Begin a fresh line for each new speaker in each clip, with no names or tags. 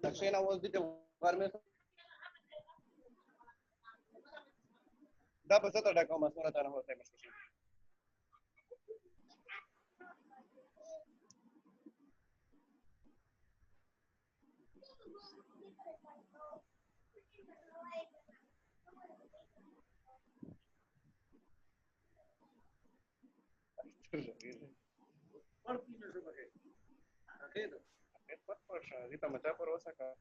Dashena was the varme da pasata da kama sura tana hote mashkushi Ahorita me está por sacar.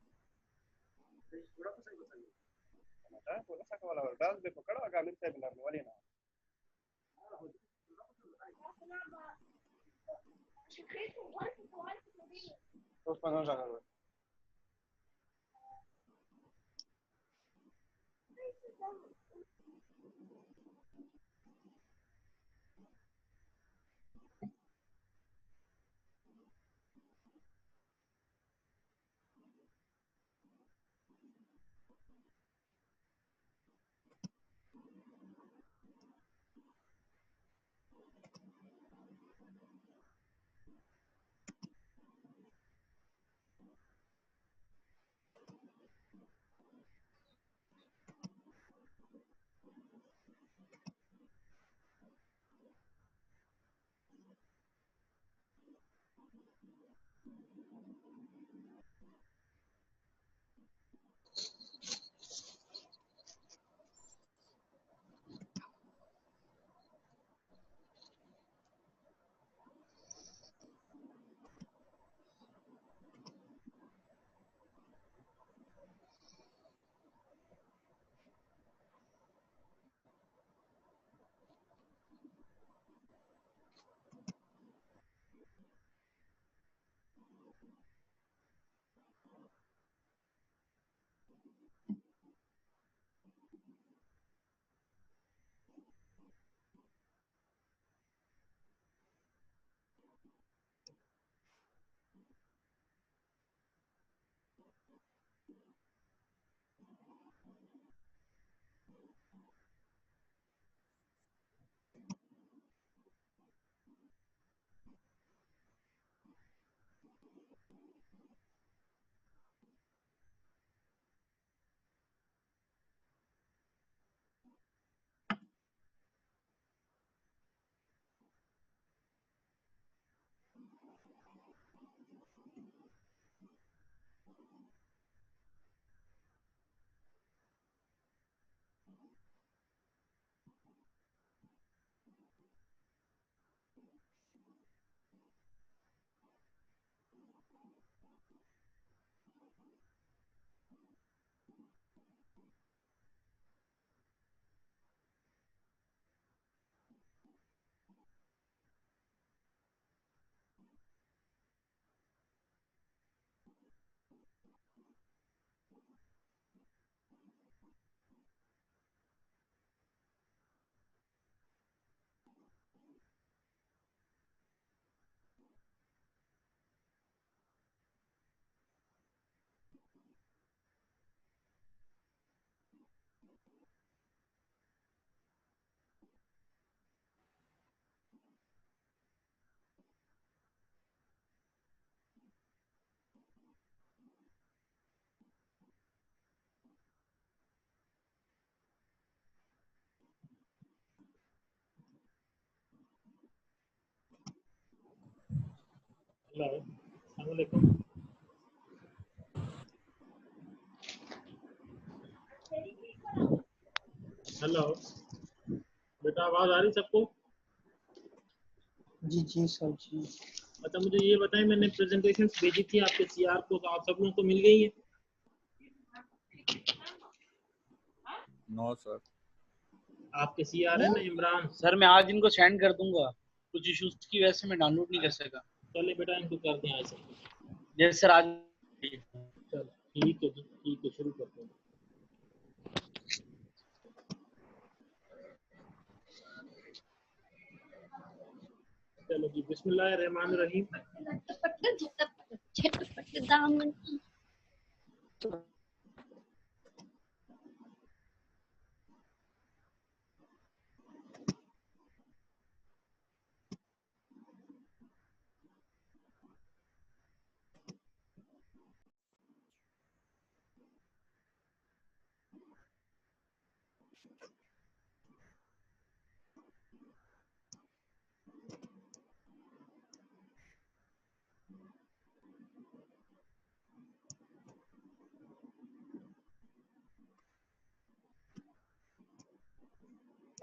Por sacar la verdad de tocar la camisa de la rivalina. Pues para no sacar.
Hello अस्सलाम वालेकुम। Hello बेटा, आवाज आ रही सबको?
जी जी sir जी।
अच्छा, मुझे ये बताएं, मैंने प्रेजेंटेशन भेजी थी आपके सीआर को, तो आप सब लोगों को मिल गई है?
No sir.
आपके सीआर है ना इमरान
सर, मैं आज इनको सेंड कर दूंगा, कुछ इश्यूज की वजह से मैं डाउनलोड नहीं कर सका।
चलिए बेटा, इनको कर दें आज सब।
यस सर, आज।
चलो ठीक है जी, ठीक है, शुरू करते हैं। चलो जी, बिस्मिल्लाहिर्रहमानिर्रहीम।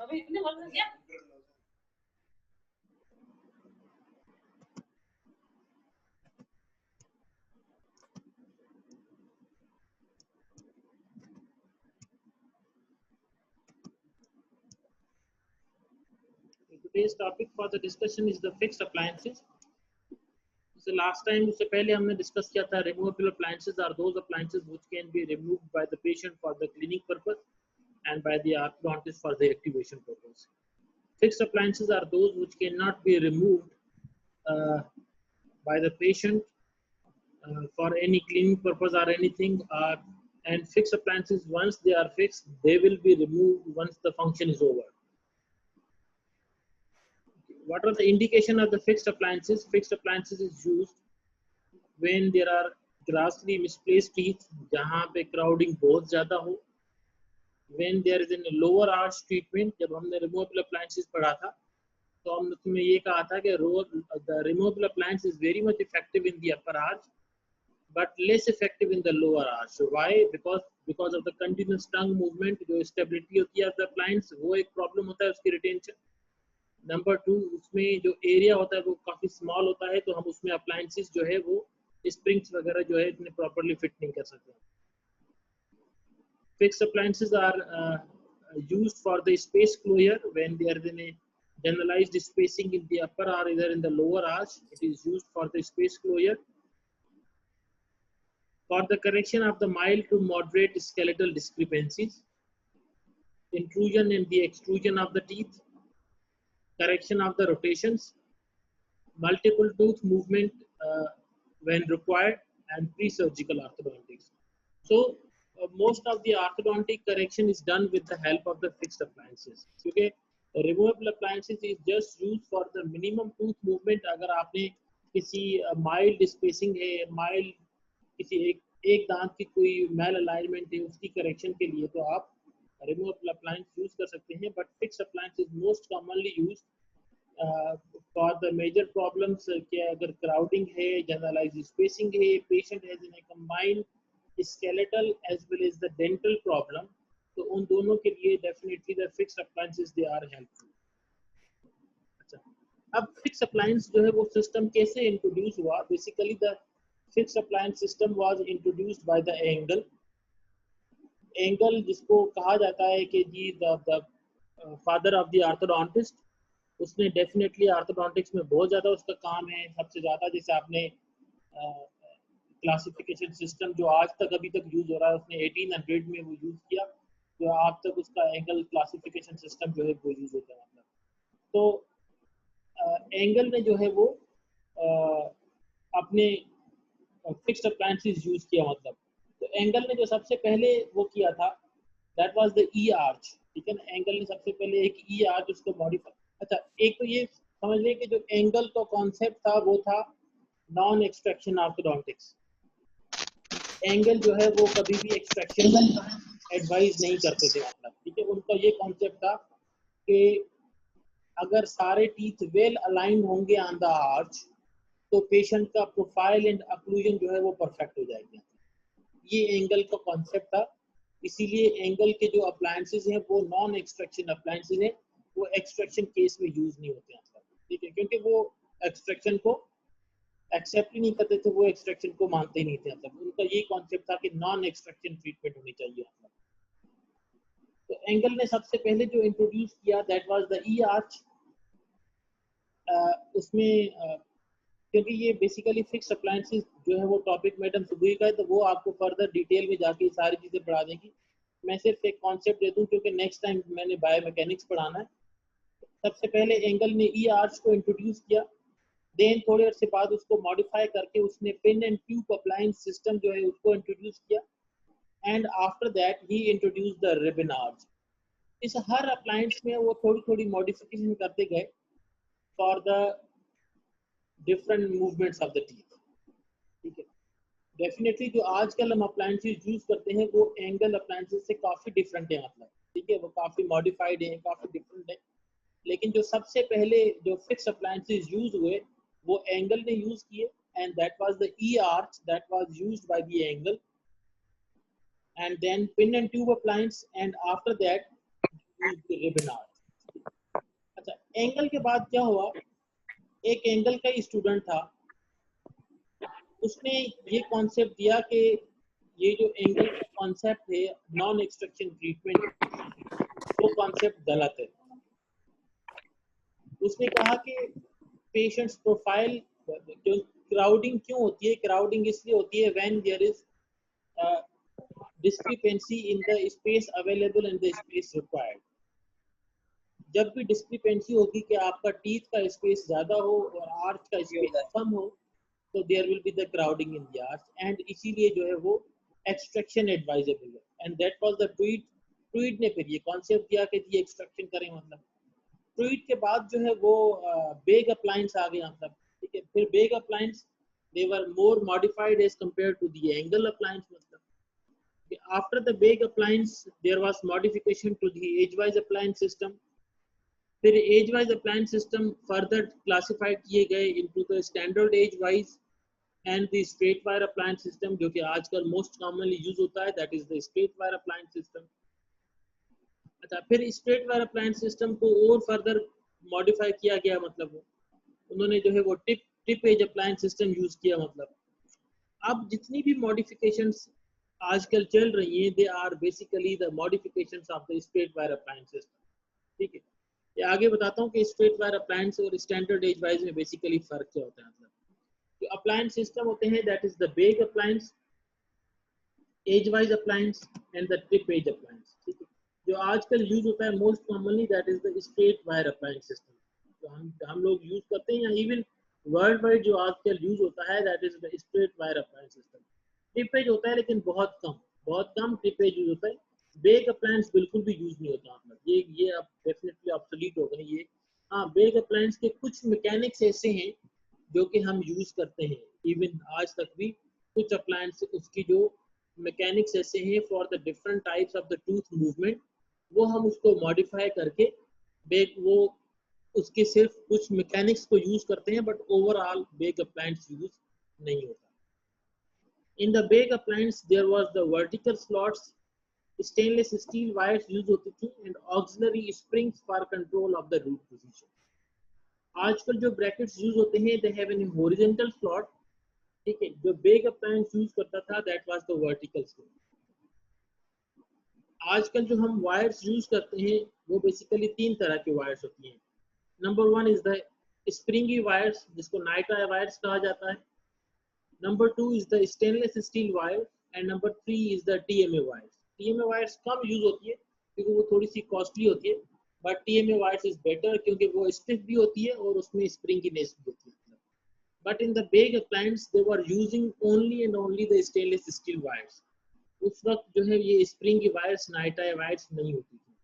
अभी इतने वर्ष हो गया।
Today's topic for the discussion is the fixed appliances. So last time उससे पहले हमने discuss किया था removable appliances are those appliances which can be removed by the patient for the cleaning purpose and by the orthodontist for the activation purpose. Fixed appliances are those which cannot be removed by the patient for any cleaning purpose or anything. And fixed appliances, once they are fixed, they will be removed once the function is over. What are the indication of the fixed appliances? Fixed appliances is used when there are grossly misplaced teeth, जहाँ पे crowding बहुत ज़्यादा हो. When there is a lower arch treatment, जब हमने removable appliances पढ़ा था, तो हमने तुम्हें ये कहा था कि the removable appliance is very much effective in the upper arch, but less effective in the lower arch. So why? Because of the continuous tongue movement, जो stability होती है of the appliance, वो एक problem होता है उसकी retention. Number 2, उसमें जो एरिया होता है वो काफी स्मॉल होता है, तो हम उसमें अप्लायंसेस जो है वो स्प्रिंग्स वगैरह जो है इतने प्रॉपर्ली फिट नहीं कर सकते. Fixed appliances are used for the space closure when there is a generalized spacing in the upper or either in the lower arch. It is used for the space closure. For the correction of the mild to moderate skeletal discrepancies, intrusion and the extrusion of the teeth, correction of the rotations, multiple tooth movement when required, and pre-surgical orthodontics. So most of the orthodontic correction is done with the help of the fixed appliances. Okay, removable appliances is just used for the minimum tooth movement. अगर आपने किसी mild spacing है, mild किसी एक दांत की कोई mal alignment है, उसकी correction के लिए तो आप removable appliance use कर सकते हैं. But fixed appliance is most commonly used for the major problems कि अगर crowding है, generalized spacing है, patient has in a combined skeletal as well as the dental problem, तो उन दोनों के लिए definitely the fixed appliances they are helpful. अच्छा, अब fixed appliance जो है वो system कैसे introduce हुआ? Basically the fixed appliance system was introduced by the Engel. Engel जिसको कहा जाता है कि जी the father of the orthodontist, उसने डेफिनेटली ऑर्थोडोंटिक्स में बहुत ज़्यादा उसका काम है. सबसे ज़्यादा जैसे आपने क्लासिफिकेशन सिस्टम जो आज तक अभी तक यूज़ हो रहा है, उसने 1800 में वो यूज़ किया, तो आज तक उसका एंगल क्लासिफिकेशन सिस्टम जो है वो यूज़ होता है. मतलब तो एंगल ने जो है वो अपने फिक्स्ड अप्लायंसेस यूज़ किया. मतलब तो एंगल ने जो सबसे पहले वो किया था, that was the E arch. ठीक है ना, एंगल ने सबसे पहले एक ई आर्च उसको मॉडिफाई. अच्छा, एक तो ये समझ लें कि जो एंगल का कॉन्सेप्ट था वो था नॉन एक्सट्रैक्शन ऑर्थोडोंटिक्स. एंगल जो है वो कभी भी एक्सट्रैक्शन एडवाइज नहीं करते थे. मतलब ठीक है, उनका ये कॉन्सेप्ट था कि अगर सारे टीथ वेल अलाइन होंगे ऑन द आर्च तो पेशेंट का प्रोफाइल एंड अक्लूजन जो है वो परफेक्ट हो जाएगी. ये एंगल का कॉन्सेप्ट था. इसीलिए एंगल के जो अप्लायंसेस हैं वो नॉन एक्सट्रैक्शन अप्लायंसेस हैं, वो एक्सट्रैक्शन केस में यूज नहीं होते हैं. ठीक है, क्योंकि वो एक्सट्रैक्शन को एक्सेप्ट ही नहीं करते थे, वो एक्सट्रैक्शन को मानते ही नहीं थे. मतलब उनका यही कॉन्सेप्ट था कि नॉन एक्सट्रैक्शन ट्रीटमेंट होनी चाहिए. तो एंगल ने सबसे पहले जो इंट्रोड्यूस किया that was the E arch. उसमें क्योंकि ये बेसिकली फिक्स्ड अप्लायंसेस जो है वो टॉपिक मैडम सुबह का है, तो वो आपको फर्दर डिटेल में जाके सारी चीज़ें पढ़ा देंगी. मैं सिर्फ एक कॉन्सेप्ट दे दूं क्योंकि नेक्स्ट टाइम मैंने बायोमैकेनिक्स पढ़ाना है. सबसे पहले एंगल ने ई आर्च को इंट्रोड्यूस किया, देन थोड़े अर्से बाद उसको मॉडिफाई करके उसने pin and tube appliance system जो है उसको इंट्रोड्यूस किया, and after that he introduce the ribbon arch. इस हर अप्लायंस में वो थोड़ी थोड़ी मॉडिफिकेशन करते गए for the different movements of the teeth. ठीक है, डेफिनेटली जो आजकल हम अप्लायंसेस यूज करते हैं वो एंगल अप्लायंसेस से काफी डिफरेंट है. मतलब ठीक है, वो काफी मॉडिफाइड है, काफी डिफरेंट है। लेकिन जो सबसे पहले जो फिक्स अप्लायंसेस यूज हुए वो एंगल ने यूज किए, and that was the E arch that was used by the angle, and then pin and tube appliance, and after that use the ribbon arch. अच्छा, एंगल के बाद क्या हुआ, एक एंगल का स्टूडेंट था, उसने ये कॉन्सेप्ट दिया कि ये जो एंगल का कॉन्सेप्ट है नॉन एक्सट्रैक्शन ट्रीटमेंट, वो कॉन्सेप्ट गलत है। उसने कहा कि पेशेंट्स प्रोफाइल क्राउडिंग क्यों होती है, क्राउडिंग इसलिए होती है when there is discrepancy in the space available and the space required. जब भी डिस्क्रिपेंसी होगी कि आपका टीथ का स्पेस ज्यादा हो और आर्च का स्पेस कम हो, तो there will be the crowding in the arch, and इसीलिए जो है वो एक्सट्रैक्शन एडवाइजेबल है। And that was the tweet ने फिर ये कॉन्सेप्ट दिया कि ये एक्सट्रैक्शन करें। मतलब ट्वीट के बाद जो है वो बेग अप्लायंस आ गया, मतलब ठीक है। फिर Begg appliance they were more modified as compare to the Angle appliance. मतलब after the bag appliance there was modification to the edge-wise appliance system. फिर edge-wise appliance system further classified किए गए into the standard edge-wise and the straight wire appliance system, जो कि आजकल most commonly use होता है, that is the straight wire appliance system. अच्छा, फिर straight wire appliance system को और further modify किया गया, मतलब उन्होंने जो है वो tip edge appliance system use किया। मतलब अब जितनी भी modifications आजकल चल रही हैं, they are basically the modifications of the straight wire appliance system. ठीक है, ये आगे बताता हूँ कि स्ट्रेट वायर अप्लायंस और स्टैंडर्ड एज वाइज में बेसिकली फर्क क्या होता है। मतलब जो अप्लायंस सिस्टम होते हैं that is the Begg appliance, edgewise appliance and the tip edge appliance. ठीक है, जो आजकल यूज होता है most commonly that is the straight wire appliance system, जो हम लोग यूज करते हैं, या इवन वर्ल्ड वाइड जो आजकल यूज होता है that is the straight wire appliance system. Tip edge होता है लेकिन बहुत कम ट्रिप एज यूज होता है। बेग अप्लायंस बिल्कुल भी यूज नहीं होता। मतलब ये अब डेफिनेटली ऑब्सोलीट हो गए ये। हाँ, बेग अप्लायंस के कुछ मैकेनिक्स ऐसे हैं जो कि हम यूज करते हैं, इवन आज तक भी कुछ अप्लायंस उसकी जो मैकेनिक्स ऐसे हैं for the different types of the tooth movement, वो हम उसको मॉडिफाई करके वो उसके सिर्फ कुछ मैकेनिक्स को यूज करते हैं, but overall Begg appliance use नहीं होता। In the bag appliance, there was the vertical slots, stainless steel wires used होती थी, and auxiliary springs for control of the root position. आजकल जो brackets use होते हैं, they have an horizontal slot. ठीक है, जो bag appliance use करता था, that was the vertical slot. आजकल जो हम wires use करते हैं, वो basically 3 तरह के wires होती हैं। Number 1 is the springy wires, जिसको nitrile wires कहा जाता है। Number 2 is the stainless steel wire, and number 3 is the TMA wires. TMA wires come use होती है क्योंकि वो थोड़ी सी कॉस्टली होती है, but TMA wires is better क्योंकि वो स्टिफ भी होती है और उसमें स्प्रिंगीनेस भी होती है। But in the bag appliance they were using only and only the stainless steel wires. उस वक्त जो है ये springy wires, nitrile wires नहीं होती थी,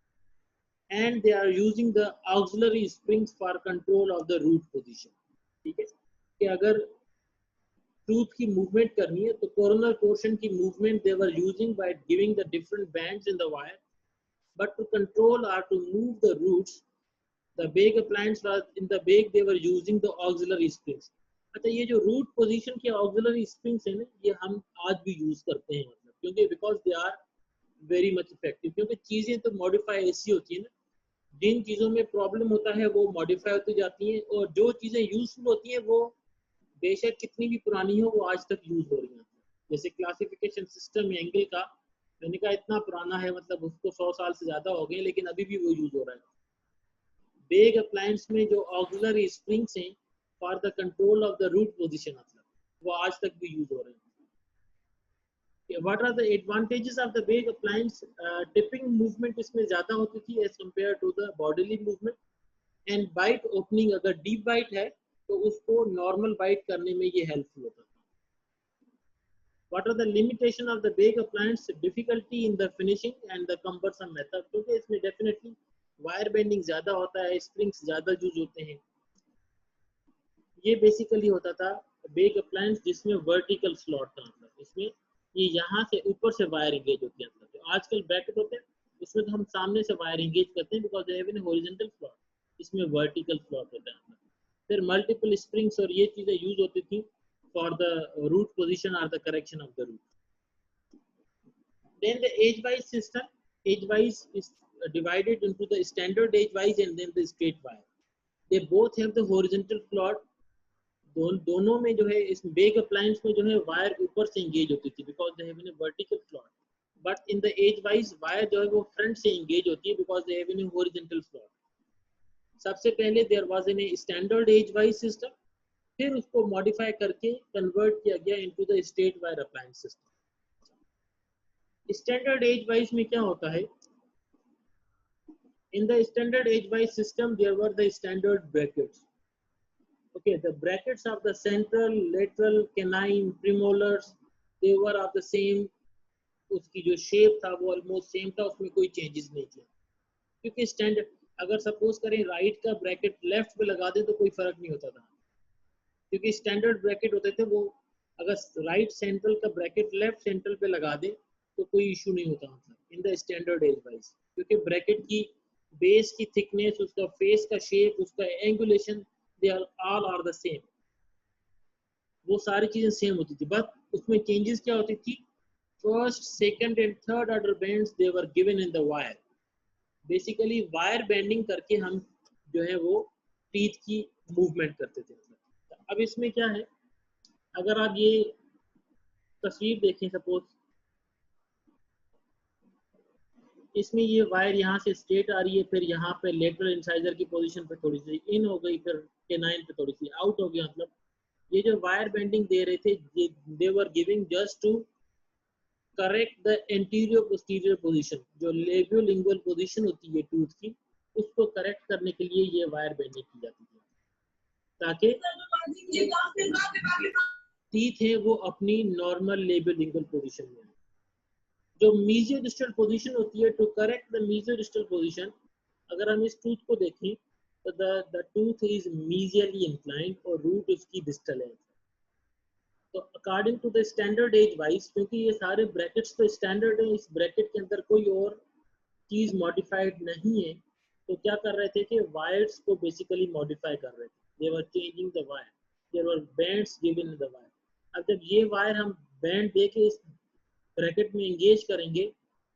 and they are using the auxiliary springs for control of the root position. ठीक है, कि अगर टूथ की मूवमेंट करनी है तो कोरोनल पोर्शन की movement they were using by giving the different bands in the wire, but to control और to move the roots the Begg appliance in the Begg they were using the auxiliary springs. अच्छा, ये जो root position के auxiliary springs है ना, ये हम आज भी यूज करते हैं, मतलब क्योंकि because they are very much effective. क्योंकि चीजें तो मॉडिफाई ऐसी होती है ना, जिन चीजों में प्रॉब्लम होता है वो मॉडिफाई होती जाती हैं, और जो चीजें यूजफुल होती हैं वो बेशक कितनी भी पुरानी हो वो आज तक यूज हो रही है। जैसे क्लासिफिकेशन सिस्टम एंगल का, मैंने कहा इतना पुराना है, मतलब उसको 100 साल से ज्यादा हो गए, लेकिन अभी भी वो यूज हो रहा है। बेग अप्लायंस में जो ऑक्सिलरी स्प्रिंग्स हैं for the control of the root position, मतलब वो आज तक भी यूज हो रहे हैं। What are the advantages of the Begg appliance? Tipping movement इसमें ज्यादा होती थी as compare to the bodily movement, and bite opening अगर डीप बाइट है तो उसको नॉर्मल बाइट करने में ये हेल्पफुल होता है। What are the limitation of the bag appliance? Difficulty in the finishing and the cumbersome method, क्योंकि इसमें डेफिनेटली वायर बेंडिंग ज्यादा होता है, स्प्रिंग्स ज्यादा यूज होते हैं। ये बेसिकली होता था बेग अप्लायंस जिसमें वर्टिकल स्लॉट था, मतलब इसमें ये यहाँ से ऊपर से वायर एंगेज होती है। मतलब आजकल ब्रैकेट होते हैं उसमें तो हम सामने से वायर एंगेज करते हैं because they have an horizontal slot, इसमें वर्टिकल स्लॉट होता है। फिर मल्टीपल स्प्रिंग्स और ये चीजें यूज होती थी फॉर द रूट पोजीशन और the correction of the root. Then the edge-wise system, edge-wise is divided into the standard edge-wise and then the straight wire. They both have the horizontal slot. दोनों में जो है इस bag appliance में जो है wire ऊपर से एंगेज होती थी because they have an vertical slot, but in the edgewise wire जो है वो फ्रंट से एंगेज होती है because they have an horizontal slot. सबसे पहले there was an standard edgewise system, फिर उसको मॉडिफाई करके कन्वर्ट किया गया into the straight wire appliance system. Standard edgewise में क्या होता है, in the standard edge wise system there were the standard brackets. Okay, the brackets of the central, lateral, canine, premolars, they were of the same, उसकी जो shape था वो almost same था, उसमें कोई चेंजेस नहीं किया क्योंकि स्टैंडर्ड, अगर सपोज करें राइट का ब्रैकेट लेफ्ट पे लगा दे तो कोई फर्क नहीं होता था क्योंकि स्टैंडर्ड ब्रैकेट होते थे वो, अगर राइट सेंट्रल का ब्रैकेट लेफ्ट सेंट्रल पे लगा दे तो कोई इशू नहीं होता मतलब in the standard edgewise, क्योंकि ब्रैकेट की बेस की थिकनेस, उसका फेस का शेप, उसका angulation, they are the same, वो सारी चीजें सेम होती थी, बट उसमें चेंजेस क्या होती थी, first, second and third order bends they were given in the wire. Basically wire bending करके हम जो है वो टीथ की मूवमेंट करते थे। अब इसमें क्या है, अगर आप ये तस्वीर देखें, सपोज इसमें ये वायर यहाँ से स्ट्रेट आ रही है, फिर यहाँ पे लेटरल इंसाइजर की पोजीशन पे थोड़ी सी इन हो गई, फिर केनाइन पे थोड़ी सी आउट हो गया। मतलब ये जो वायर बेंडिंग दे रहे थे, they were giving just to correct the anterior posterior position, जो लेबियोलिंगुअल पोजीशन होती है टूथ की, उसको करेक्ट करने के लिए ये वायर बेंडिंग की जाती है ताकि टीथ है वो अपनी नॉर्मल लेबियोलिंगुअल पोजीशन में। जो मीजियोडिस्टल पोजीशन होती है, to correct the mesiodistal position, अगर हम इस टूथ को देखें तो the tooth is mesially inclined और रूट उसकी डिस्टल है। तो according to the standard edgewise, क्योंकि ये सारे ब्रैकेट्स तो स्टैंडर्ड है, इस ब्रैकेट के अंदर कोई और चीज मॉडिफाइड नहीं है, तो क्या कर रहे थे कि वायर्स को बेसिकली मॉडिफाई कर रहे थे, they were changing the wire, there were bands given in the wire. अब जब ये वायर हम बैंड दे के इस ब्रैकेट में एंगेज करेंगे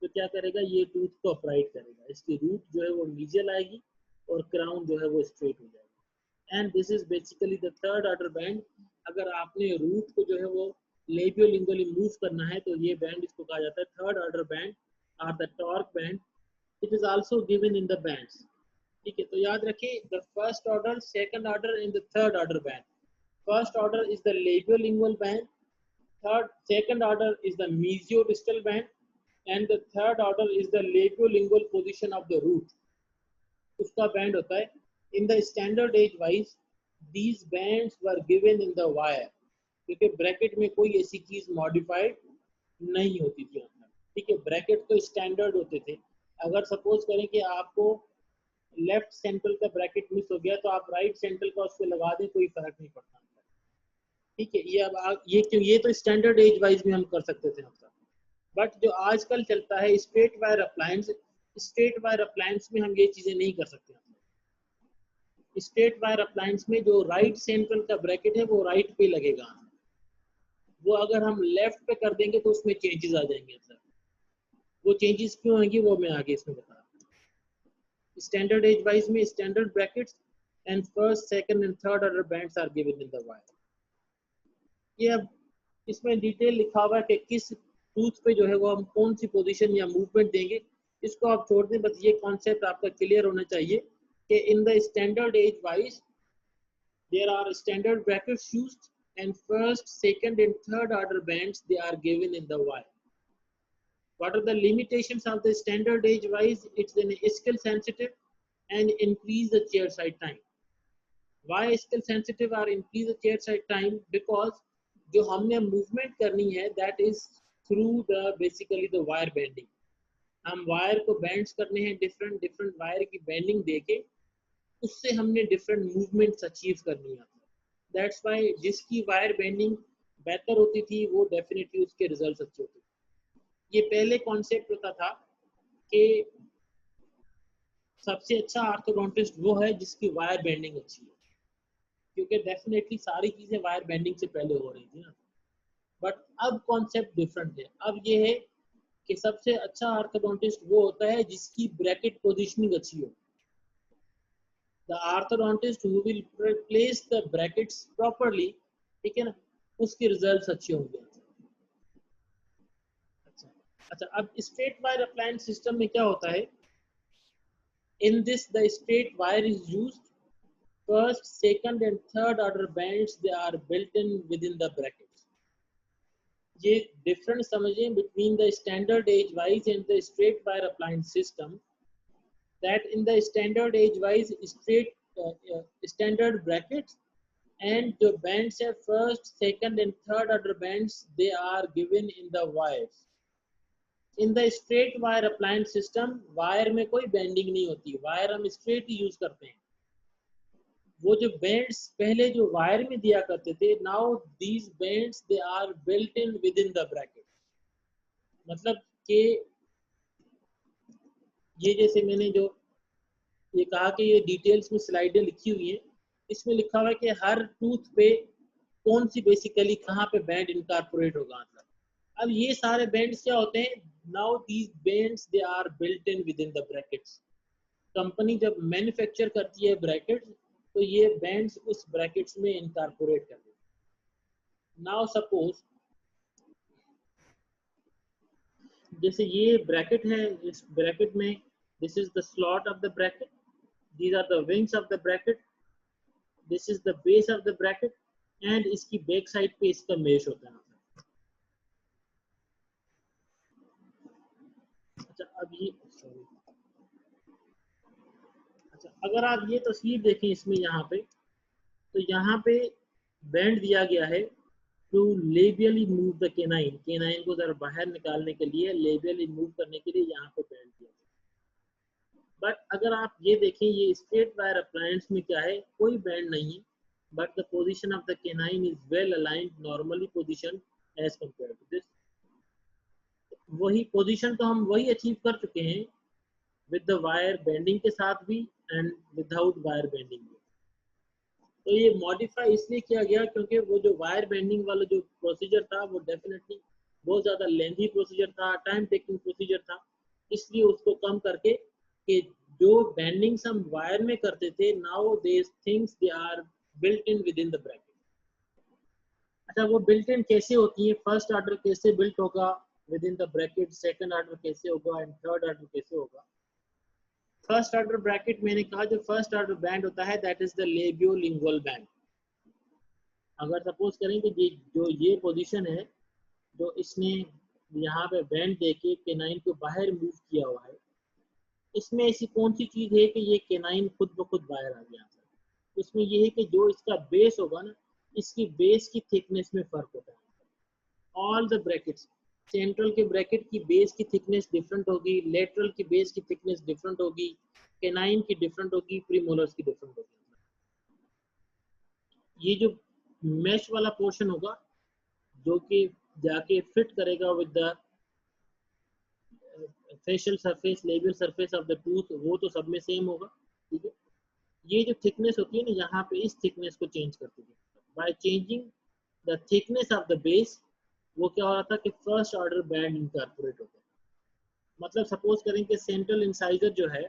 तो क्या करेगा, ये टूथ को अपराइट करेगा, इसकी रूट जो है वो मीजियल आएगी और क्राउन जो है वो स्ट्रेट हो जाएगा। And this is basically the third order band. अगर आपने रूट को जो है वो लेबियोलिंगुअली मूव करना है तो ये बैंड, इसको कहा जाता है थर्ड ऑर्डर बैंड और the torque band. It is also given in the bands. ठीक है, तो याद रखिए, the first order, second order and the third order band. First order is the labiolingual band, second order is the mesiodistal band, and the third order is the labiolingual position of the root, उसका band होता है। in the standard age wise these bands were given in the wire, क्योंकि bracket में कोई ऐसी चीज modified नहीं होती थी। ठीक है, ब्रैकेट तो स्टैंडर्ड होते थे। अगर सपोज करें कि आपको लेफ्ट सेंट्रल का ब्रैकेट मिस हो गया तो आप राइट सेंट्रल का उस पर लगा दें, कोई फर्क नहीं पड़ता। ठीक है, ये अब ये तो स्टैंडर्ड एज वाइज में हम कर सकते थे आपका, बट जो आजकल चलता है straight wire appliance, straight wire appliance में हम ये चीजें नहीं कर सकते। स्ट्रेट वायर अप्लायंस में जो राइट सेंट्रल का ब्रैकेट है वो राइट पे लगेगा, वो अगर हम लेफ्ट पे कर देंगे तो उसमें चेंजेस आ जाएंगे। सर वो चेंजेस क्यों आएंगे वो मैं आगे इसमें बता रहा हूँ। स्टैंडर्ड एज वाइज में standard brackets and first, second and third order bends are given in the wire. ये अब इसमें डिटेल लिखा हुआ है कि किस टूथ पे जो है वो हम कौन सी पोजीशन या मूवमेंट देंगे, इसको आप छोड़ दें, बस ये कॉन्सेप्ट आपका क्लियर होना चाहिए कि in the standard edgewise there are standard brackets used and first, second and third order bends they are given in the wire. What are the limitations of the standard age wise? It's an skill sensitive and increase the chair side time. Why skill sensitive or increase the chair side time? Because जो हमने movement करनी है that is through the basically the wire bending. हम wire को bends करने हैं, different different wire की bending देके उससे हमने डिफरेंट मूवमेंट्स अचीव करनी है। दैट्स व्हाई जिसकी वायर बेंडिंग बेहतर होती थी वो डेफिनेटली उसके रिजल्ट्स अच्छे होते थे। ये पहले कॉन्सेप्ट होता था कि सबसे अच्छा ऑर्थोडोंटिस्ट वो है जिसकी वायर बेंडिंग अच्छी है, क्योंकि डेफिनेटली सारी चीजें वायर बेंडिंग से पहले हो रही थी ना। बट अब कॉन्सेप्ट डिफरेंट है। अब ये है कि सबसे अच्छा ऑर्थोडोंटिस्ट वो होता है जिसकी ब्रैकेट पोजीशनिंग अच्छी हो। The orthodontist who will place the brackets properly, ठीक है ना, उसके रिजल्ट्स अच्छे होंगे। अच्छा, अब स्ट्रेट वायर अप्लायंस सिस्टम में क्या होता है? In this the straight wire is used, first, second and third order bands they are built in within the brackets. ये difference समझें between the standard edge wise and the straight wire appliance system, that in the standard edge wise straight standard brackets and the bands are first, second and third order bands they are given in the wires. In the straight wire appliance system wire में कोई bending नहीं होती, wire हम straight ही use करते हैं। वो जो bands पहले जो वायर में दिया करते थे, now these bends they are built in with in the bracket. मतलब कि ये जैसे मैंने जो ये कहा कि ये डिटेल्स में स्लाइडें लिखी हुई है, इसमें लिखा हुआ है कि हर टूथ पे कौन सी बेसिकली कहाँ पे बैंड इनकॉर्पोरेट होगा। अब ये सारे बैंड्स क्या होते हैं? Now these bends they are built in with in the brackets. Company जब मैन्युफैक्चर करती है ब्रैकेट्स, तो ये बैंड्स उस ब्रैकेट्स में इनकॉर्पोरेट कर देते। नाउ सपोज जैसे ये ब्रैकेट है, इस ब्रैकेट में this is the slot of the bracket, these are the wings of the bracket, this is the base of the bracket and इसकी बैक साइड पे इसका मेश होता है। अच्छा, अब ये अगर आप ये तस्वीर देखें इसमें यहाँ पे, तो यहाँ पे बैंड दिया गया है to labially move the canine, canine को जरा बाहर निकालने के लिए, लेबियली मूव करने के लिए यहाँ पे बैंड दिया गया। बट अगर आप ये देखें, ये स्ट्रेट वायर अप्लायंस में क्या है? कोई बैंड नहीं है, but the position of the canine is well aligned, normally position as compare to this. वही पोजीशन तो हम वही अचीव कर चुके हैं विद द वायर बेंडिंग के साथ भी एंड विदाउट वायर बेंडिंग भी। तो ये मॉडिफाई इसलिए किया गया क्योंकि वो जो वायर बेंडिंग वाला जो प्रोसीजर था वो डेफिनेटली बहुत ज़्यादा लेंथी प्रोसीजर था, टाइम टेकिंग प्रोसीजर था, इसलिए उसको कम करके कि जो बेंडिंग्स हम वायर में करते थे, now these things they are built in with in the bracket. अच्छा, वो बिल्ट इन कैसे होती है? फर्स्ट ऑर्डर कैसे बिल्ट होगा with in the bracket, second order कैसे होगा एंड थर्ड ऑर्डर कैसे होगा? फर्स्ट ऑर्डर ब्रैकेट मैंने कहा जो फर्स्ट ऑर्डर बैंड होता है that is the labiolingual band. अगर सपोज करें कि जो ये पोजीशन है, जो इसने यहाँ पे बैंड देके केनाइन को बाहर मूव किया हुआ है, इसमें ऐसी कौन सी चीज है कि ये केनाइन खुद ब खुद बाहर आ गया? उसमें ये है कि जो इसका बेस होगा ना, इसकी बेस की थिकनेस में फर्क होता है। ऑल द ब्रैकेट्स, सेंट्रल के ब्रैकेट की बेस की थिकनेस डिफरेंट होगी, लेटरल की बेस की थिकनेस डिफरेंट होगी, केनाइन की डिफरेंट होगी, प्रीमोलर्स की डिफरेंट होगी। ये जो मैश वाला पोर्शन होगा जो कि जाके फिट करेगा with the facial surface, labial surface of the tooth, वो तो सब में सेम होगा, ठीक है। ये जो थिकनेस होती है ना, यहाँ पे इस थिकनेस को चेंज करती है by changing the thickness of the base. वो क्या हो रहा था कि फर्स्ट ऑर्डर बैंड इनकॉर्पोरेट होता है। मतलब सपोज करें कि सेंट्रल इंसाइजर जो है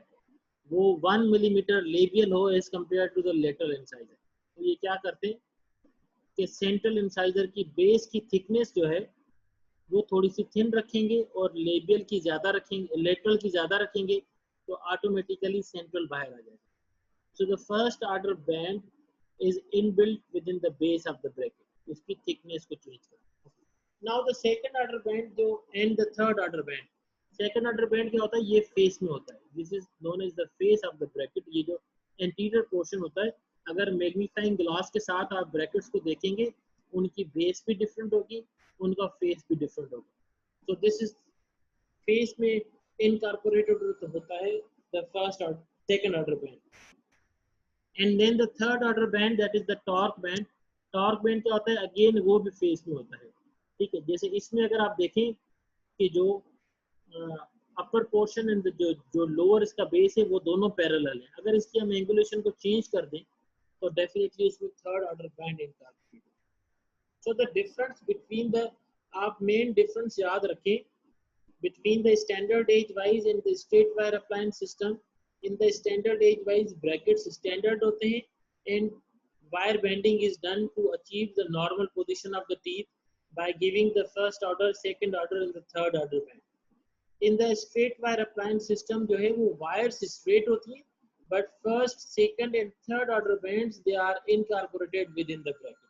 वो 1 मिलीमीटर लेबियल हो as compare to the lateral incisor, तो ये क्या करते हैं कि सेंट्रल इंसाइजर की बेस की थिकनेस जो है वो थोड़ी सी थिन रखेंगे और लेबियल की ज्यादा रखेंगे, लेटरल की ज्यादा रखेंगे, तो ऑटोमेटिकली सेंट्रल बाहर आ जाएगा। So the first order band is inbuilt with in the base of the bracket, उसकी थिकनेस को चेंज करना। Now the second order band जो and the third order band, second order band क्या होता है? ये फेस में होता है, this is known as the face of the bracket. ये जो एंटीरियर पोर्शन होता है, अगर मैग्नीफाइंग ग्लास के साथ आप ब्रैकेट्स को देखेंगे, उनकी बेस भी डिफरेंट होगी, उनका फेस भी डिफरेंट होगा। तो दिस इज फेस में इनकॉर्पोरेटेड होता है द फर्स्ट और second order bend. And then the third order bend that is the torque bend. Torque bend क्या होता है? अगेन वो भी फेस में होता है, ठीक है। जैसे इसमें अगर आप देखें कि जो अपर पोर्शन एंड जो लोअर इसका बेस है वो दोनों पैरेलल है। अगर इसकी हम एंगुलेशन को चेंज कर दें तो डेफिनेटली इसमें third order band incorporated. So the difference between the, आप मेन डिफरेंस याद रखें between the standard age wise and the straight wire appliance system. In the standard age wise brackets standard होते हैं and wire bending is done to achieve the normal position of the teeth by giving the first order, second order and the third order bend. In the straight wire appliance system जो है वो wires straight होती हैं but first, second and third order bands they are incorporated within the bracket.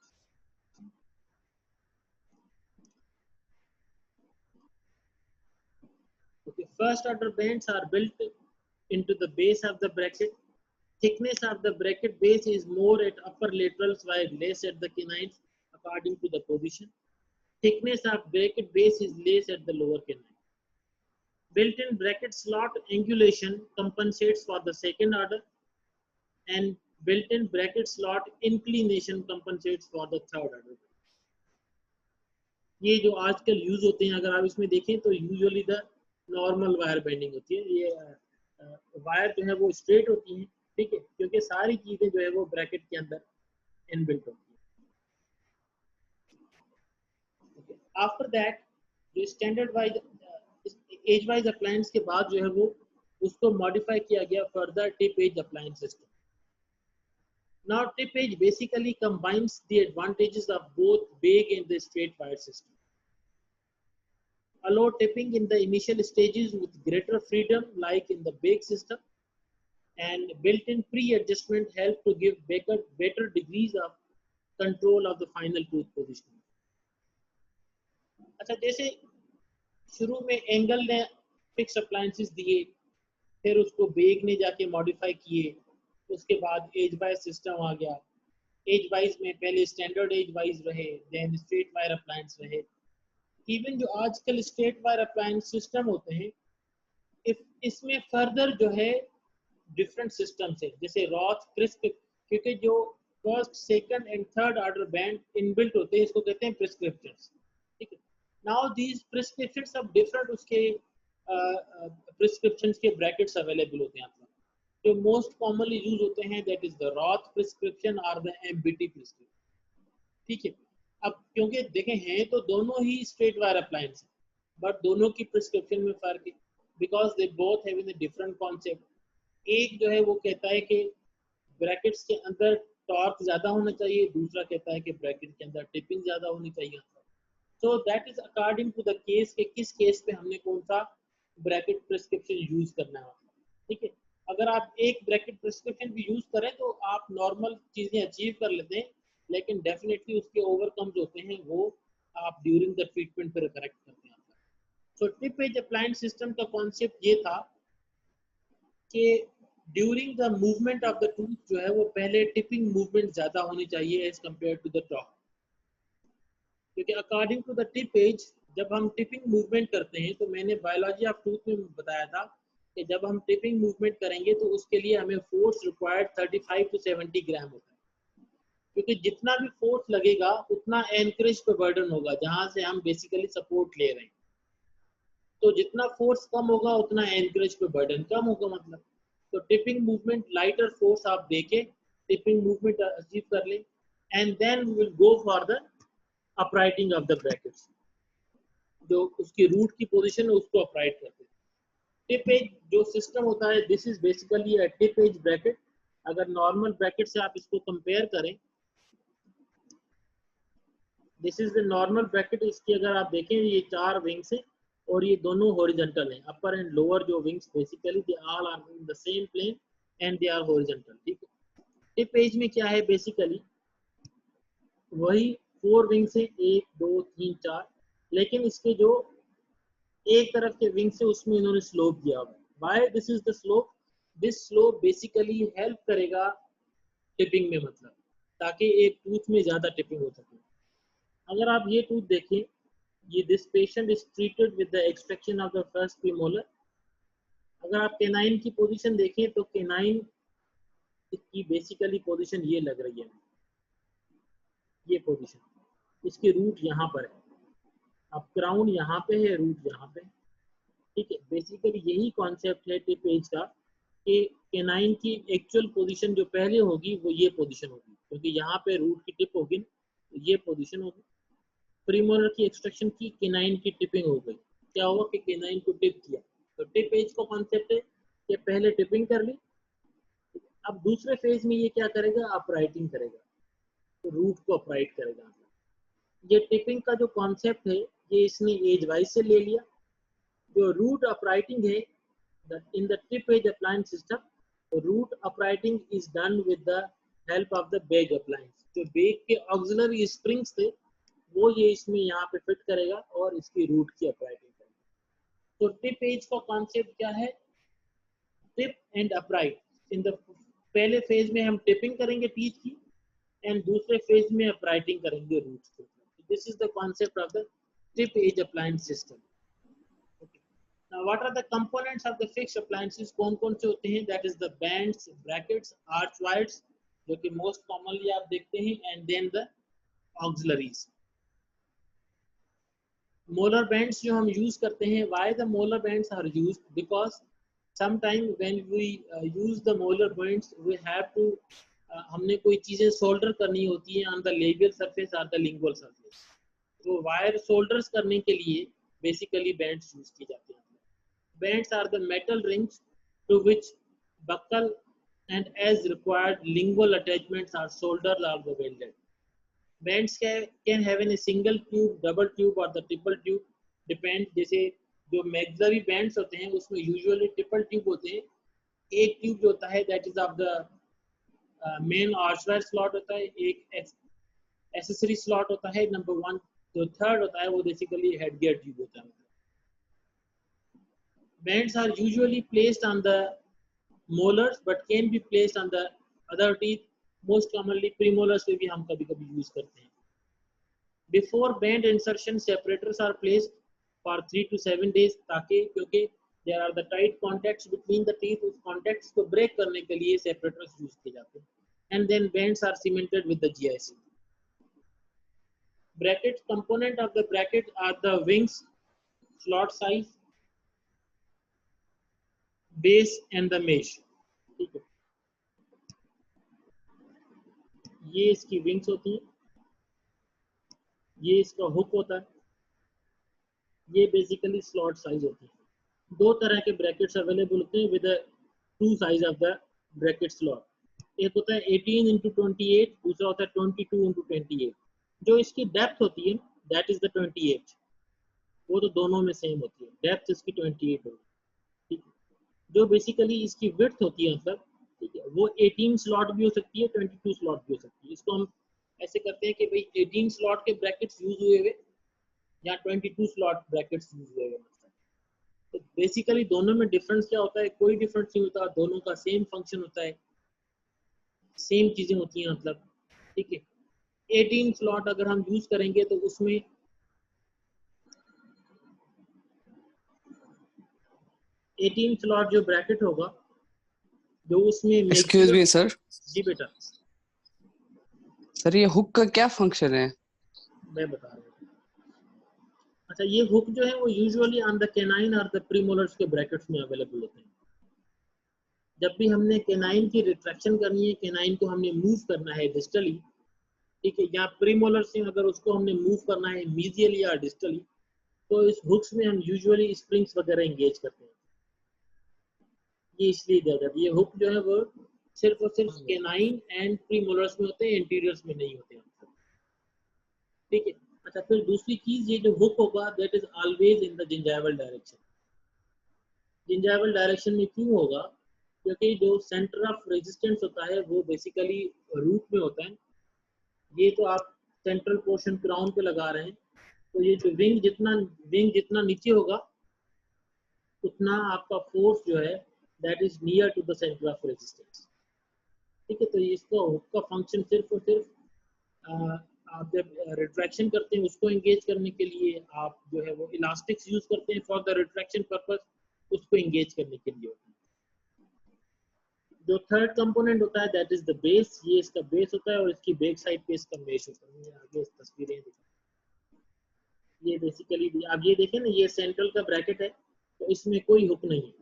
Okay, first order bands are built into the base of the bracket. Thickness of the bracket base is more at upper laterals while less at the canines according to the position. Thickness of bracket base is less at the lower canine. Built-in bracket slot angulation compensates for the second order and built-in bracket slot inclination compensates for the third order. ये जो आजकल use होते हैं अगर आप इसमें देखें तो usually the normal wire bending होती है। ये वायर जो है वो स्ट्रेट होती हैं, ठीक है, क्योंकि सारी चीजें जो है वो ब्रैकेट के अंदर इनबिल्ट होती है। आफ्टर दैट जो standard wise edgewise appliance के बाद जो है वो उसको मॉडिफाई किया गया further tip edge appliance system. Now tip edge basically combines the advantages of both big and the straight wire system. Allow tipping in the initial stages with greater freedom like in the big system, and built-in pre-adjustment help to give better degrees of control of the final tooth position. अच्छा, जैसे शुरू में angle ने fix appliances दिए, फिर उसको bag ने जाके मॉडिफाई किए, उसके बाद एज वाइज सिस्टम आ गया। एज वाइज में पहले स्टैंडर्ड एज वाइज रहे, देन स्ट्रेट वायर अप्लायंस रहे। इवन जो आजकल स्ट्रेट वायर अप्लायंस सिस्टम होते हैं इसमें फर्दर जो है डिफरेंट सिस्टम्स है, जैसे रॉथ, क्रिस्प, क्योंकि जो first, second and third order band inbuilt होते हैं इसको कहते हैं प्रिस्क्रिप्शंस, ठीक है। नाउ दीज प्रिस्क्रिप्शंस अब डिफरेंट उसके प्रिस्क्रिप्शंस के ब्रैकेट्स अवेलेबल होते हैं आपको। जो मोस्ट कॉमनली यूज होते हैं दैट इज द रॉथ प्रिस्क्रिप्शन और द एमबीटी प्रिस्क्रिप्शन, ठीक है। अब क्योंकि देखें हैं तो दोनों ही स्ट्रेट वायर अप्लायंस है बट दोनों की प्रिस्क्रिप्शन में फर्क है because they both have in different concept. एक जो है वो कहता है कि ब्रैकेट्स के अंदर टॉर्क ज्यादा होना चाहिए, दूसरा कहता है कि ब्रैकेट के अंदर टिपिंग ज्यादा होनी चाहिए। So that is according to the case के किस केस पे हमने कौन सा ब्रैकेट प्रिस्क्रिप्शन यूज करना है, ठीक है। अगर आप एक ब्रैकेट प्रिस्क्रिप्शन भी यूज करें तो आप नॉर्मल चीजें अचीव कर लेते हैं, लेकिन डेफिनेटली उसके ओवरकम्स होते हैं वो आप ड्यूरिंग द ट्रीटमेंट पर करेक्ट करते हैं। So tip edge appliance system का कॉन्सेप्ट ये था कि during the movement of the tooth जो है वो पहले टिपिंग मूवमेंट ज्यादा होनी चाहिए as compare to the top, क्योंकि according to the tip edge जब हम टिपिंग मूवमेंट करते हैं तो मैंने बायोलॉजी ऑफ टूथ में बताया था कि जब हम टिपिंग मूवमेंट करेंगे तो उसके लिए हमें फोर्स रिक्वायर्ड 35 to 70 ग्राम होता है, क्योंकि जितना भी फोर्स लगेगा उतना एनकरेज पे बर्डन होगा जहां से हम बेसिकली सपोर्ट ले रहे हैं। तो जितना फोर्स कम होगा उतना एनकरेज पे बर्डन कम होगा, मतलब तो टिपिंग मूवमेंट लाइटर फोर्स आप देके टिपिंग मूवमेंट अचीव कर लें and then we will go for the uprighting of the brackets. जो उसकी रूट की पोजीशन है उसको अपराइट करते हैं। टिप एज जो सिस्टम होता है this is basically a tip age bracket. अगर नॉर्मल ब्रैकेट से आप इसको कंपेयर करें, this is the normal bracket. इसकी अगर आप देखें ये 4 विंग्स हैं और ये दोनों हॉरिजॉन्टल हैं। अपर एंड लोअर जो wings basically they all are in the same plane and they are horizontal, ठीक है। टिप एज में क्या है बेसिकली वही 4 विंग्स हैं, 1 2 3 4, लेकिन इसके जो एक तरफ के विंग से उसमें इन्होंने स्लोप दिया हुआ है। Why this is the slope? This slope basically help करेगा टिपिंग में, मतलब ताकि एक टूथ में ज्यादा टिपिंग हो सके। अगर आप ये टूथ देखें, ये this patient is treated with the extraction of the first premolar. अगर आप केनाइन की पोजीशन देखें तो केनाइन की बेसिकली पोजीशन ये लग रही है, ये पोजीशन, इसकी रूट यहाँ पर है। अब क्राउन यहाँ पे है, रूट यहाँ पे, ठीक है, बेसिकली यही कॉन्सेप्ट है टिप एज का कि केनाइन की एक्चुअल पोजीशन जो पहले होगी वो ये पोजीशन होगी, क्योंकि यहाँ पे रूट की टिप होगी तो ये पोजीशन होगी। प्रीमोलर की एक्सट्रैक्शन की, केनाइन की टिपिंग हो गई, क्या हुआ कि केनाइन को टिप किया। तो टिप एज का कॉन्सेप्ट है कि पहले टिपिंग कर ली, अब दूसरे फेज में ये क्या करेगा, अपराइटिंग करेगा, तो रूट को अपराइट करेगा। ये टिपिंग का जो कॉन्सेप्ट है ये इसने एज वाइज से ले लिया। जो रूट अपराइटिंग है in the tip edge appliance system, root uprighting is done with the help of the bag appliance। जो बेग के auxiliary springs थे वो ये इसमें यहाँ पे फिट करेगा और इसकी रूट की अपराइटिंग करेगा। तो टिप एज का कॉन्सेप्ट क्या है, tip and upright. In the पहले फेज में हम टिपिंग करेंगे टीथ की एंड दूसरे फेज में अपराइटिंग करेंगे रूट की। This is the concept of the tip edge appliance system. Now, what are the components of the fixed appliances? कौन-कौन से होते हैं? That is the bands, brackets, arch wires, जो कि most commonly आप देखते हैं, and then the auxiliaries. Molar bands जो हम use करते हैं, why the molar bands are used? Because sometime when we use the molar bands, we have to हमने कोई चीजें solder करनी होती है on the labial surface or the lingual surface. तो wire solders करने के लिए basically bands use किए जाते हैं। Bands are the metal rings to which buckle and as required lingual attachments are soldered or welded. Bands can have in a single tube, double tube or the triple tube, depend। जैसे जो maxillary bands होते हैं उसमें usually triple tube होते हैं। एक tube जो होता है that is of the main archwire slot होता है, एक accessory slot होता है number 1, जो third होता है वो basically headgear tube होता है। Bands are usually placed on the molars but can be placed on the other teeth, most commonly premolars में भी हम कभी-कभी use करते हैं। Before band insertion, separators are placed for 3 to 7 days ताकि क्योंकि there are the tight contacts between the teeth, उस contacts को break करने के लिए separators use किए जाते हैं। And then bands are cemented with the GIC. Bracket component of the bracket are the wings, slot size, base and the mesh। ठीक है, ये इसकी विंग्स होती है, ये इसका हुक होता है, ये बेसिकली स्लॉट साइज होती है। दो तरह के ब्रैकेट्स अवेलेबल होते हैं with two size of the bracket slot. एक होता है 18 into 28, दूसरा होता है 22 into 28। जो इसकी डेप्थ होती है दैट इज द 28, वो तो दोनों में सेम होती है, डेप्थ इसकी 28 होगी। ठीक है, जो बेसिकली इसकी विड्थ होती है मतलब, ठीक है, वो 18 स्लॉट भी हो सकती है, 22 स्लॉट भी हो सकती है। इसको हम ऐसे करते हैं कि भाई 18 स्लॉट के ब्रैकेट्स यूज हुए हुए या 22 स्लॉट ब्रैकेट्स यूज हुए हुए। तो बेसिकली दोनों में डिफरेंस क्या होता है, कोई डिफरेंस नहीं होता, दोनों का सेम फंक्शन होता है, सेम चीजें होती हैं मतलब। ठीक है, 18 स्लॉट अगर हम यूज करेंगे तो उसमें 18 स्लॉट जो ब्रैकेट होगा, जो उसमें
एक्सक्यूज मी सर।
जी बेटा।
सर ये हुक का क्या फंक्शन है?
मैं बता रहा हूँ। अच्छा, ये हुक जो है वो यूजुअली ऑन द कैनाइन और द प्रीमोलर्स के ब्रैकेट्स में अवेलेबल होते हैं। जब भी हमने कैनाइन की रिट्रैक्शन करनी है, कैनाइन को हमने मूव करना है डिस्टली, ठीक है, या प्रीमोलर से अगर उसको हमने मूव करना है मीडियली या डिस्टली, तो इस हुक्स में हम यूजुअली स्प्रिंग्स वगैरह एंगेज करते हैं। ये इसलिए दिया जाता है। ये हुक जो है वो सिर्फ और सिर्फ कैनाइन एंड प्रीमोलर्स में होते हैं, इंटीरियर्स में नहीं होते हैं। ठीक है, अच्छा, फिर दूसरी चीज, ये जो हुक होगा that is always in the gingival direction. Gingival direction में क्यों होगा? क्योंकि जो सेंटर ऑफ रेजिस्टेंस होता है वो बेसिकली रूट में होता है। ये तो आप सेंट्रल पोर्शन क्राउन पे लगा रहे हैं, तो ये जो विंग जितना नीचे होगा उतना आपका फोर्स जो है that is near to the centre of resistance. ठीक है, तो इसका हुक का फंक्शन सिर्फ और सिर्फ आप जब रिट्रैक्शन करते हैं उसको एंगेज करने के लिए आप जो है वो इलास्टिक्स यूज करते हैं फॉर द रिट्रैक्शन पर्पस, उसको एंगेज करने के लिए होता है। जो थर्ड कंपोनेंट होता है दैट इज द बेस। ये इसका बेस होता है और इसकी बैक साइड पे इसका मेश होता है। ये आगे तस्वीरें दिखा, ये बेसिकली आप ये देखें ना, ये सेंट्रल का ब्रैकेट है, तो इसमें कोई हुक नहीं है,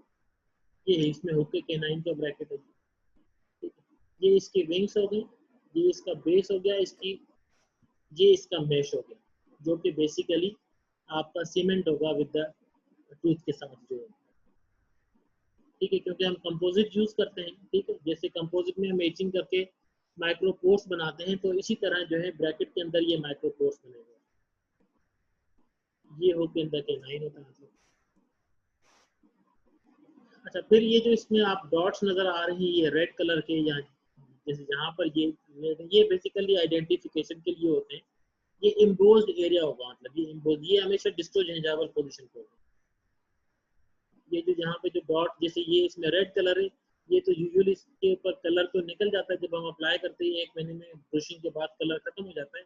ये है इसमें हुक के K9 का ब्रैकेट है। ठीक है, ये इसकी विंग्स हो गई, ये इसका बेस हो गया, ये इसका मेश हो गया, जो कि बेसिकली आपका सीमेंट होगा विद द टूथ के साथ जो है। ठीक है, क्योंकि हम कंपोजिट यूज करते हैं। ठीक है, जैसे कंपोजिट में हम एचिंग करके माइक्रोपोर्स बनाते हैं, तो इसी तरह जो है ब्रैकेट के अंदर ये माइक्रोपोर्स बनेगा। ये हो के अंदर K9 होता है। अच्छा, फिर ये जो इसमें आप डॉट्स नजर आ रही हैं ये रेड कलर के, या जैसे यहाँ पर ये बेसिकली आइडेंटिफिकेशन के लिए होते हैं। ये इम्बोज्ड एरिया होगा, मतलब ये इम्बोज, ये हमेशा डिस्टोजिंजाइवल पोजीशन पे होगा। ये जो यहाँ पे जो डॉट, जैसे ये इसमें रेड कलर है, ये तो यूजुअली इसके ऊपर कलर तो निकल जाता है जब हम अप्लाई करते हैं, 1 महीने में ब्रशिंग के बाद कलर खत्म हो जाता है,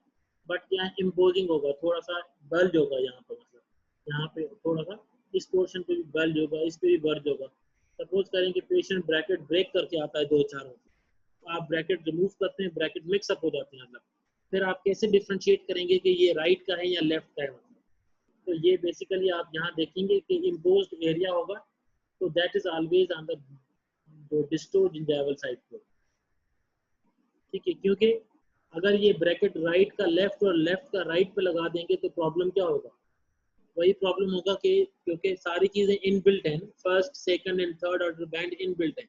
बट यहाँ इम्पोजिंग होगा, थोड़ा सा बल्ज होगा यहाँ पर, मतलब यहाँ पे थोड़ा सा इस पोर्शन पे भी बल्ज होगा, इस पे भी बल्ज होगा। सपोज करें कि पेशेंट ब्रैकेट ब्रेक करके आता है 2-4 बार, तो आप ब्रैकेट रिमूव करते हैं, ब्रैकेट मिक्सअप हो जाते हैं, मतलब फिर आप कैसे डिफ्रेंशिएट करेंगे कि ये राइट का है या लेफ्ट का है। तो ये बेसिकली आप यहाँ देखेंगे कि इम्पोज्ड एरिया होगा, तो that is always on the distogingival side पे। ठीक है, क्योंकि अगर ये ब्रैकेट राइट का लेफ्ट और लेफ्ट का राइट पे लगा देंगे तो प्रॉब्लम क्या होगा, वही प्रॉब्लम होगा कि क्योंकि सारी चीजें इनबिल्ट हैं, first second and third order band inbuilt है,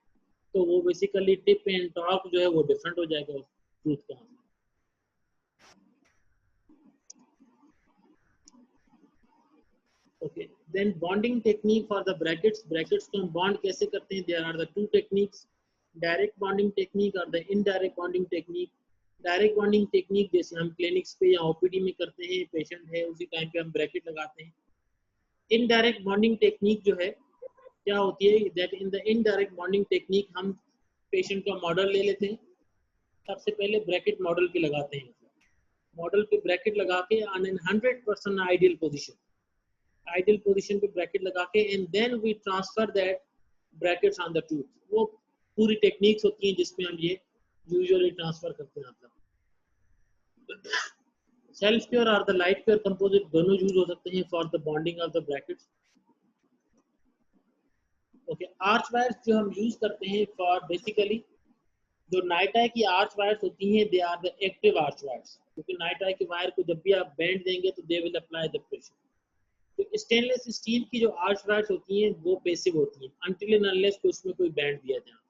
तो वो बेसिकली टिप एंड टॉप जो है वो डिफरेंट हो जाएगा टूथ का। Okay, then bonding technique for the brackets को हम बॉन्ड कैसे करते हैं? There are the 2 techniques, direct bonding technique और the indirect bonding technique. Direct bonding technique जैसे हम क्लिनिक्स पे या ओपीडी में करते हैं, पेशेंट है उसी टाइम पे हम ब्रैकेट लगाते हैं। इनडायरेक्ट बॉन्डिंग टेक्निक जो है क्या होती है, that in the indirect bonding technique हम पेशेंट का मॉडल ले लेते हैं, सबसे पहले ब्रैकेट मॉडल पे लगाते हैं, मॉडल पे ब्रैकेट लगा के ऑन एन 100% आइडियल पोजीशन पे ब्रैकेट लगा के and then we transfer that brackets on the tooth. वो पूरी टेक्निक्स होती हैं जिसमें हम ये यूजुअली ट्रांसफर करते हैं। मतलब सेल्फ प्योर और द लाइट प्योर कंपोजिट दोनों यूज हो सकते हैं for the bonding of the brackets. Okay, arch wires जो हम यूज करते हैं फॉर बेसिकली जो नाइट आई की आर्च वायर्स होती हैं, they are the active arch wires, क्योंकि नाइट आई के वायर को जब भी आप बेंड देंगे तो they will apply the pressure. तो स्टेनलेस स्टील की जो आर्च वायर्स होती हैं वो पैसिव होती हैं अनटिल एंड अनलेस को उसमें कोई बैंड दिया जाए।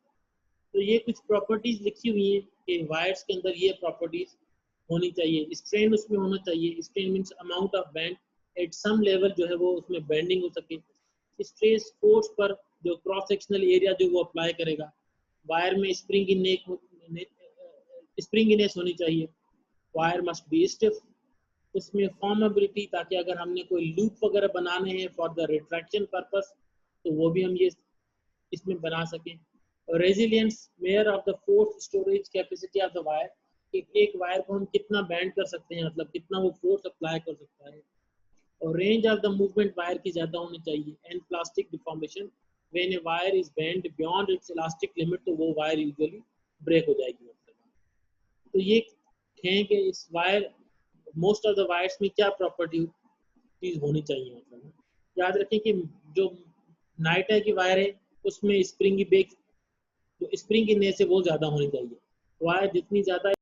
तो ये कुछ प्रॉपर्टीज लिखी हुई हैं कि वायर्स के अंदर ये प्रॉपर्टीज होनी चाहिए, स्ट्रेन उसमें होना चाहिए, strain means amount of bend at some level जो है वो उसमें बेंडिंग हो सके, स्ट्रेस फोर्स पर जो क्रॉस सेक्शनल एरिया जो वो अप्लाई करेगा, वायर में स्प्रिंगीनेस होनी चाहिए, वायर मस्ट बी स्टिफ, उसमें फॉर्मेबिलिटी, ताकि अगर हमने कोई लूप वगैरह बनाने हैं फॉर द रिट्रैक्शन पर्पस तो वो भी हम ये इसमें बना सकें। Resilience, mayor of the force storage capacity of the wire, एक वायर को हम कितना बैंड कर सकते हैं, मतलब कितना वो फोर्स अप्लाई कर सकता है। और range of the movement wire की ज़्यादा होनी चाहिए। And plastic deformation, when a wire is bend beyond it's elastic limit तो वो वायर यूजुअली ब्रेक हो जाएगी। मतलब तो ये है कि इस wire most of the wires में क्या प्रॉपर्टी होनी चाहिए। मतलब याद रखें कि जो नाइट आई की वायर है उसमें स्प्रिंगी बेक जो स्प्रिंगीनेस है वो ज़्यादा होनी चाहिए। वायर जितनी ज़्यादा